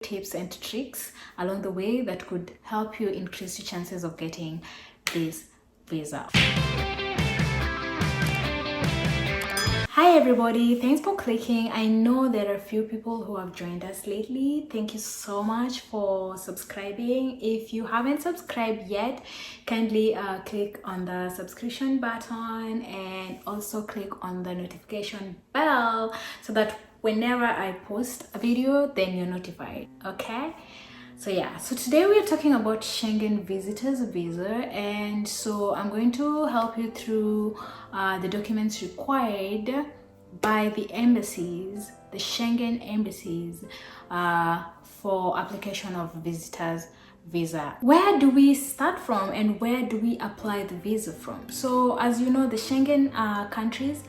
tips and tricks along the way that could help you increase your chances of getting this visa. Hi everybody, thanks for clicking. I know there are a few people who have joined us lately. Thank you so much for subscribing. If you haven't subscribed yet, kindly click on the subscription button and also click on the notification bell so that whenever I post a video, then you're notified, okay? So yeah, so today we are talking about Schengen visitors visa, and so I'm going to help you through the documents required by the embassies, the Schengen embassies, for application of visitors visa. Where do we start from and where do we apply the visa from? So as you know, the Schengen countries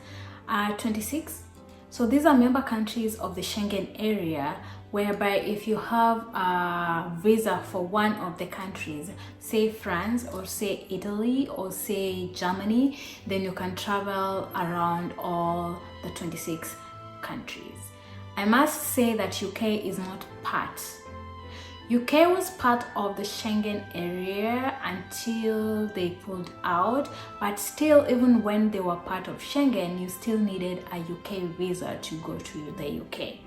are 26. So these are member countries of the Schengen area, whereby if you have a visa for one of the countries, say France or say Italy or say Germany, then you can travel around all the 26 countries. I must say that UK is not part. UK was part of the Schengen area until they pulled out, but still, even when they were part of Schengen, you still needed a UK visa to go to the UK.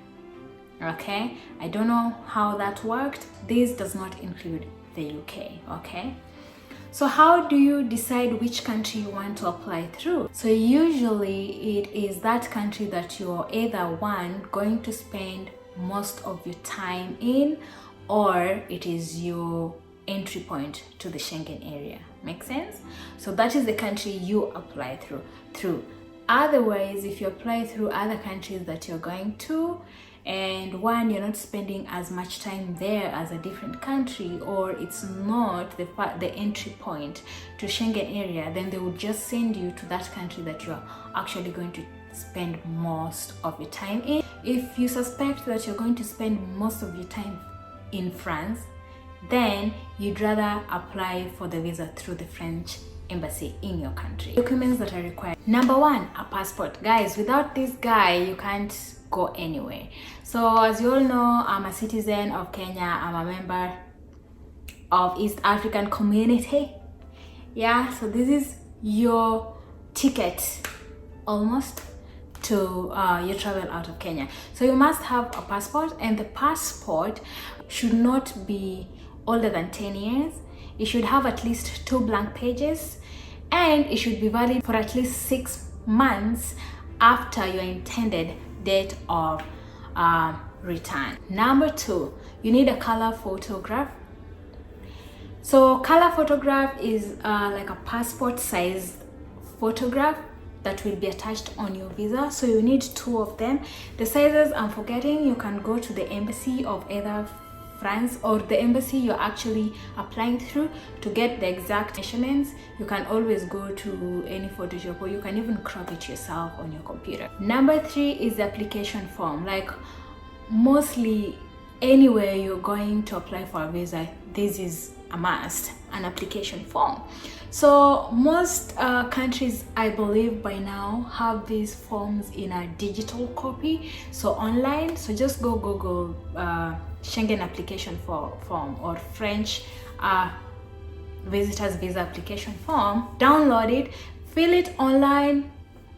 Okay, I don't know how that worked. This does not include the UK. Okay, so how do you decide which country you want to apply through? So usually it is that country that you're either one going to spend most of your time in, or it is your entry point to the Schengen area. Make sense? So that is the country you apply through. Otherwise, if you apply through other countries that you're going to, and one, you're not spending as much time there as a different country, or it's not the entry point to Schengen area, then they would just send you to that country that you're actually going to spend most of your time in. If you suspect that you're going to spend most of your time in France, then you'd rather apply for the visa through the French embassy in your country. Documents that are required. Number one, a passport. Guys, without this guy, you can't go anywhere. So as you all know, I'm a citizen of Kenya. I'm a member of East African community. Yeah, so this is your ticket almost to your travel out of Kenya. So you must have a passport, and the passport should not be older than 10 years. It should have at least 2 blank pages, and it should be valid for at least 6 months after your intended date of return. Number 2, you need a color photograph. So color photograph is like a passport size photograph that will be attached on your visa. So you need 2 of them. The sizes I'm forgetting, you can go to the embassy of either France or the embassy you're actually applying through to get the exact measurements. You can always go to any photo shop, or you can even crop it yourself on your computer. Number 3 is the application form. Like mostly anywhere you're going to apply for a visa, this is a must, an application form. So most countries, I believe by now, have these forms in a digital copy, so online. So just go Google Schengen application form or French visitors visa application form, download it, fill it online,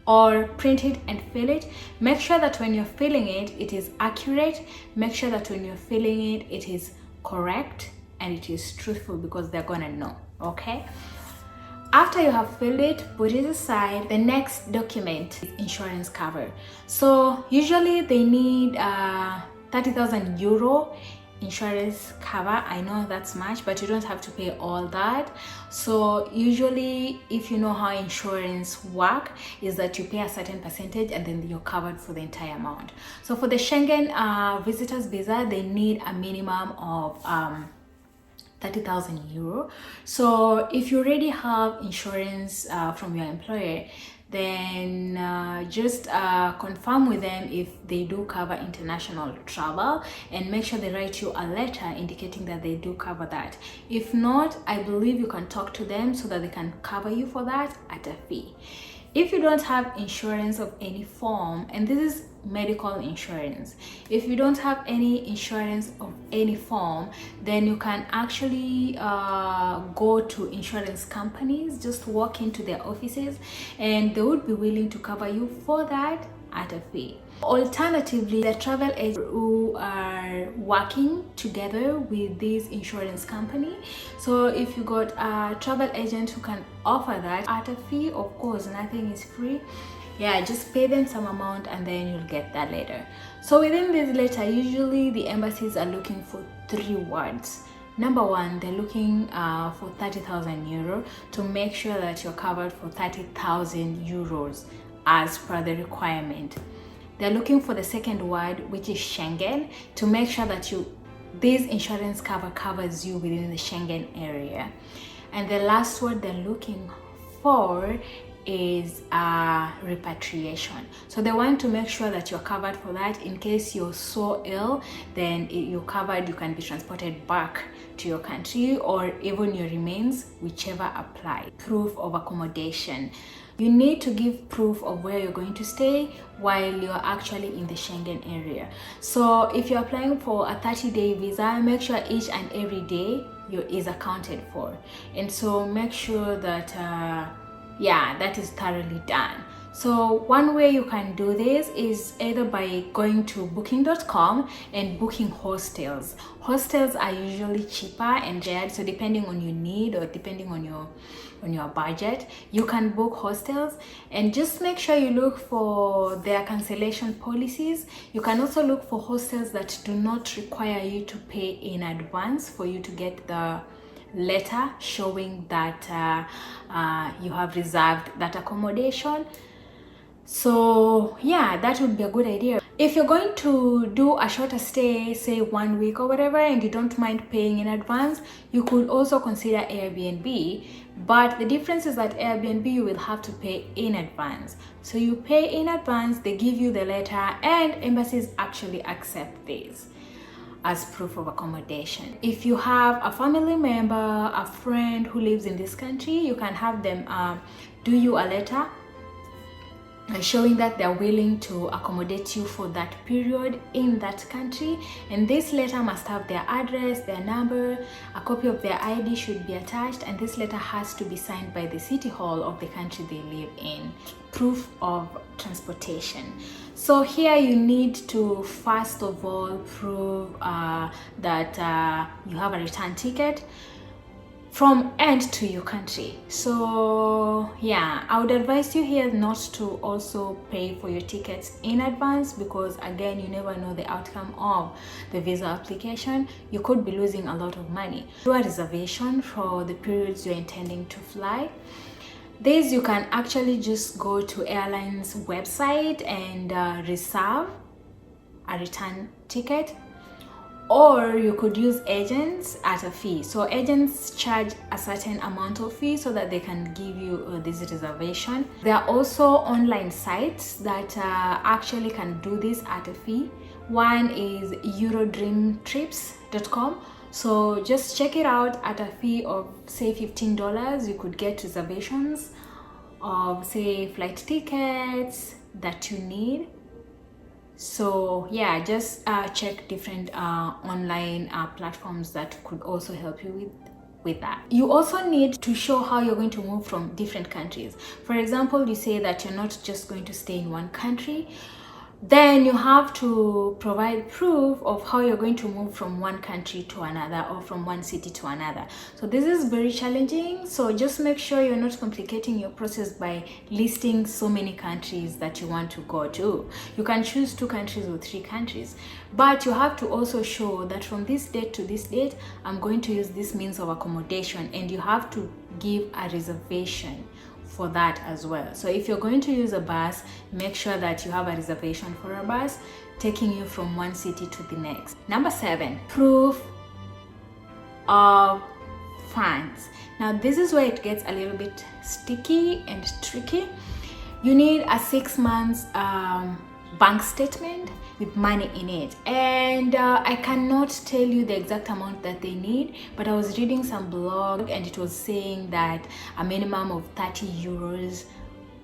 or print it and fill it. Make sure that when you're filling it, it is accurate. Make sure that when you're filling it, it is correct and it is truthful, because they're gonna know. Okay, after you have filled it, put it aside. The next document is insurance cover. So usually they need 30,000 euro insurance cover. I know that's much, but you don't have to pay all that. So usually, if you know how insurance work, is that you pay a certain percentage and then you're covered for the entire amount. So for the Schengen visitors visa, they need a minimum of 30,000 euro. So if you already have insurance from your employer, then just confirm with them if they do cover international travel, and make sure they write you a letter indicating that they do cover that. If not, I believe you can talk to them so that they can cover you for that at a fee. If you don't have insurance of any form, and this is medical insurance. If you don't have any insurance of any form, then you can actually go to insurance companies, just walk into their offices, and they would be willing to cover you for that at a fee. Alternatively, the travel agents who are working together with this insurance company, so if you got a travel agent who can offer that at a fee, of course nothing is free, yeah, just pay them some amount and then you'll get that later. So within this letter, usually the embassies are looking for 3 words. Number one, they're looking for 30,000 euro to make sure that you're covered for 30,000 euros as per the requirement. They're looking for the second word, which is Schengen, to make sure that this insurance cover covers you within the Schengen area. And the last word they're looking for is repatriation. So they want to make sure that you're covered for that. In case you're so ill, then you're covered, you can be transported back to your country, or even your remains, whichever apply. Proof of accommodation. You need to give proof of where you're going to stay while you're actually in the Schengen area. So if you're applying for a 30-day visa, make sure each and every day is accounted for. And so make sure that yeah, that is thoroughly done. So one way you can do this is either by going to booking.com and booking hostels. Hostels are usually cheaper and shared, so depending on your need or depending on your budget, you can book hostels. And just make sure you look for their cancellation policies. You can also look for hostels that do not require you to pay in advance for you to get the letter showing that you have reserved that accommodation. So yeah, that would be a good idea. If you're going to do a shorter stay, say 1 week or whatever, and you don't mind paying in advance, you could also consider Airbnb. But the difference is that Airbnb, you will have to pay in advance. So you pay in advance, they give you the letter, and embassies actually accept this as proof of accommodation. If you have a family member, a friend who lives in this country, you can have them do you a letter showing that they're willing to accommodate you for that period in that country. And this letter must have their address, their number, a copy of their ID should be attached, and this letter has to be signed by the city hall of the country they live in. Proof of transportation. So here you need to first of all prove that you have a return ticket from and to your country. So yeah, I would advise you here not to also pay for your tickets in advance, because again, you never know the outcome of the visa application. You could be losing a lot of money. Do a reservation for the periods you're intending to fly. This you can actually just go to airlines website and reserve a return ticket, or you could use agents at a fee. So agents charge a certain amount of fee so that they can give you this reservation. There are also online sites that actually can do this at a fee. One is eurodreamtrips.com. So just check it out. At a fee of say $15, you could get reservations of say flight tickets that you need. So yeah, just check different online platforms that could also help you with that. You also need to show how you're going to move from different countries. For example, you say that you're not just going to stay in one country, then you have to provide proof of how you're going to move from one country to another, or from one city to another. So this is very challenging, so just make sure you're not complicating your process by listing so many countries that you want to go to. You can choose 2 countries or 3 countries, but you have to also show that from this date to this date, I'm going to use this means of accommodation, and you have to give a reservation for that as well. So if you're going to use a bus, make sure that you have a reservation for a bus taking you from one city to the next. Number 7, proof of funds. Now this is where it gets a little bit sticky and tricky. You need a 6 months bank statement with money in it, and I cannot tell you the exact amount that they need, but I was reading some blog and it was saying that a minimum of 30 euros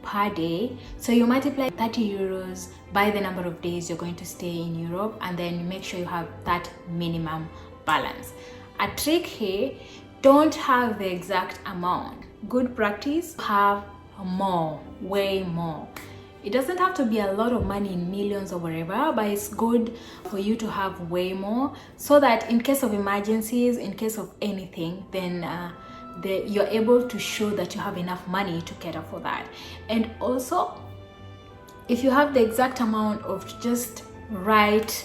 per day. So you multiply 30 euros by the number of days you're going to stay in Europe, and then make sure you have that minimum balance. A trick here, don't have the exact amount. Good practice, have more, way more. It doesn't have to be a lot of money in millions or whatever, but it's good for you to have way more, so that in case of emergencies, in case of anything, then you're able to show that you have enough money to cater for that. And also, if you have the exact amount, of just write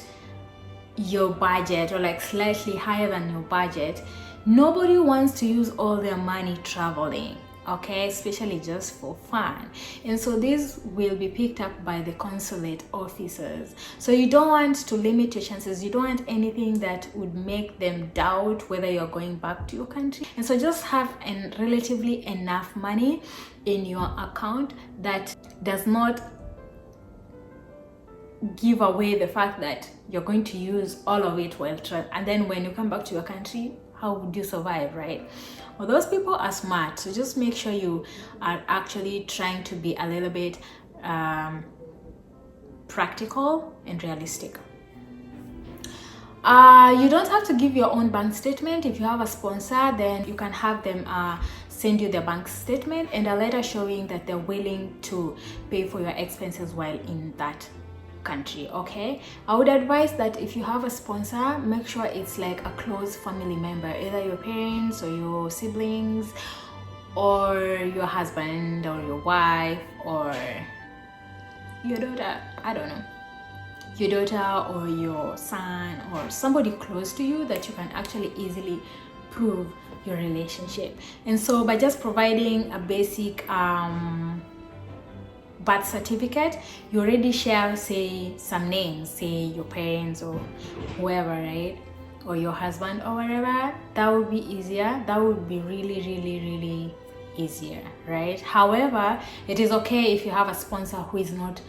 your budget, or like slightly higher than your budget. Nobody wants to use all their money traveling, okay, especially just for fun. And so this will be picked up by the consulate officers. So you don't want to limit your chances. You don't want anything that would make them doubt whether you're going back to your country. And so just have relatively enough money in your account that does not give away the fact that you're going to use all of it while traveling, and then when you come back to your country, how would you survive, right? Well, those people are smart, so just make sure you are actually trying to be a little bit practical and realistic. You don't have to give your own bank statement. If you have a sponsor, then you can have them send you their bank statement and a letter showing that they're willing to pay for your expenses while in that country. Okay, I would advise that if you have a sponsor, make sure it's like a close family member, either your parents or your siblings or your husband or your wife or your daughter, I don't know, your daughter or your son, or somebody close to you that you can actually easily prove your relationship. And so by just providing a basic birth certificate, you already share, say, some names, say your parents or whoever, right, or your husband or whatever. That would be easier. That would be really easier, right? However, it is okay if you have a sponsor who is not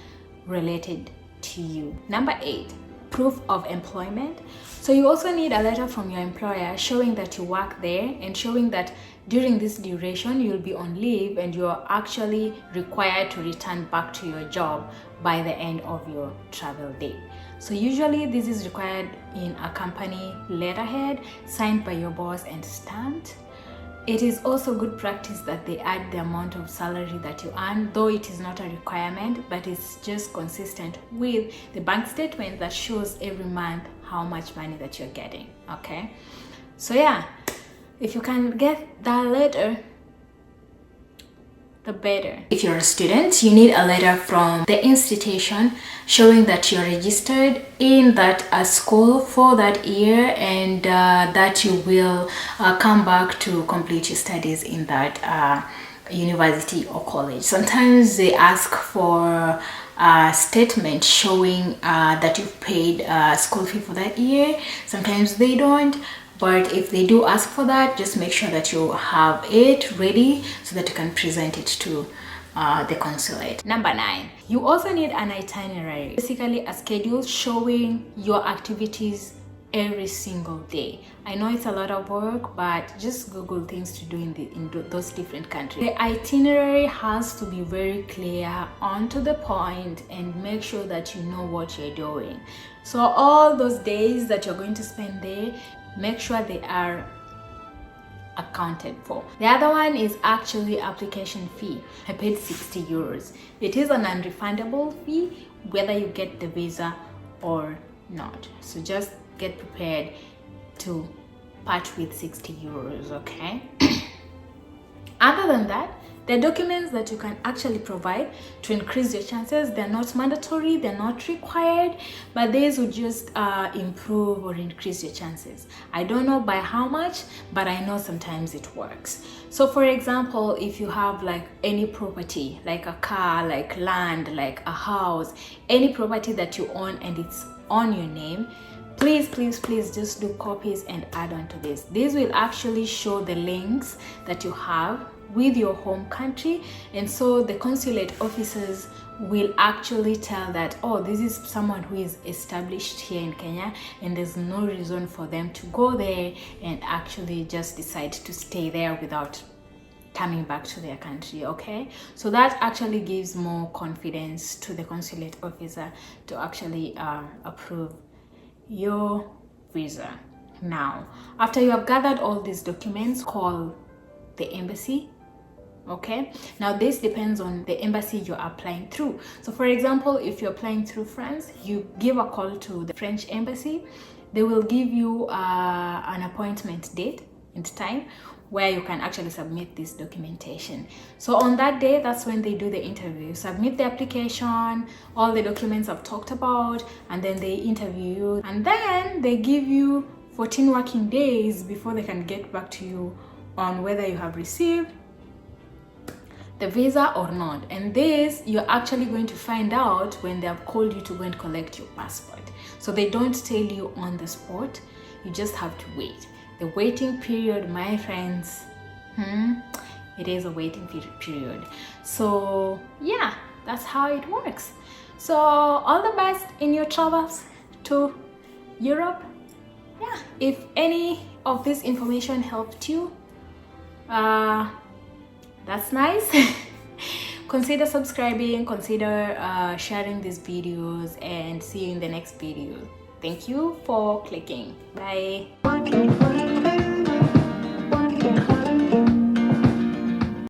related to you. Number 8, proof of employment. So you also need a letter from your employer showing that you work there and showing that during this duration you'll be on leave and you're actually required to return back to your job by the end of your travel date. So usually this is required in a company letterhead signed by your boss and stamped. It is also good practice that they add the amount of salary that you earn, though it is not a requirement, but it's just consistent with the bank statement that shows every month how much money that you're getting. Okay, so yeah, if you can get that letter, the better. If you're a student, you need a letter from the institution showing that you're registered in that school for that year and that you will come back to complete your studies in that university or college. Sometimes they ask for a statement showing that you've paid school fee for that year. Sometimes they don't. But if they do ask for that, just make sure that you have it ready so that you can present it to the consulate. Number 9, you also need an itinerary, basically a schedule showing your activities every single day. I know it's a lot of work, but just Google things to do in those different countries. The itinerary has to be very clear, on to the point, and make sure that you know what you're doing. So all those days that you're going to spend there, make sure they are accounted for. The other one is actually application fee. I paid 60 euros. It is a non-refundable fee whether you get the visa or not. So just get prepared to part with 60 euros, okay? Other than that, the documents that you can actually provide to increase your chances, they're not mandatory, they're not required, but these would just improve or increase your chances. I don't know by how much, but I know sometimes it works. So for example, if you have like any property, like a car, like land, like a house, any property that you own and it's on your name, please just do copies and add on to this. This will actually show the links that you have with your home country, and so the consulate officers will actually tell that, oh, this is someone who is established here in Kenya and there's no reason for them to go there and actually just decide to stay there without coming back to their country. Okay, so that actually gives more confidence to the consulate officer to actually approve your visa. Now, after you have gathered all these documents, call the embassy. Okay, now this depends on the embassy you're applying through. So for example, if you're applying through France, you give a call to the French embassy. They will give you an appointment date and time where you can actually submit this documentation. So on that day, that's when they do the interview. You submit the application, all the documents I've talked about, and then they interview you, and then they give you 14 working days before they can get back to you on whether you have received the visa or not. And this you're actually going to find out when they have called you to go and collect your passport. So they don't tell you on the spot, you just have to wait. The waiting period, my friends, it is a waiting period. So yeah, that's how it works. So all the best in your travels to Europe. Yeah, if any of this information helped you, that's nice. Consider subscribing, consider sharing these videos, and see you in the next video. Thank you for clicking. Bye.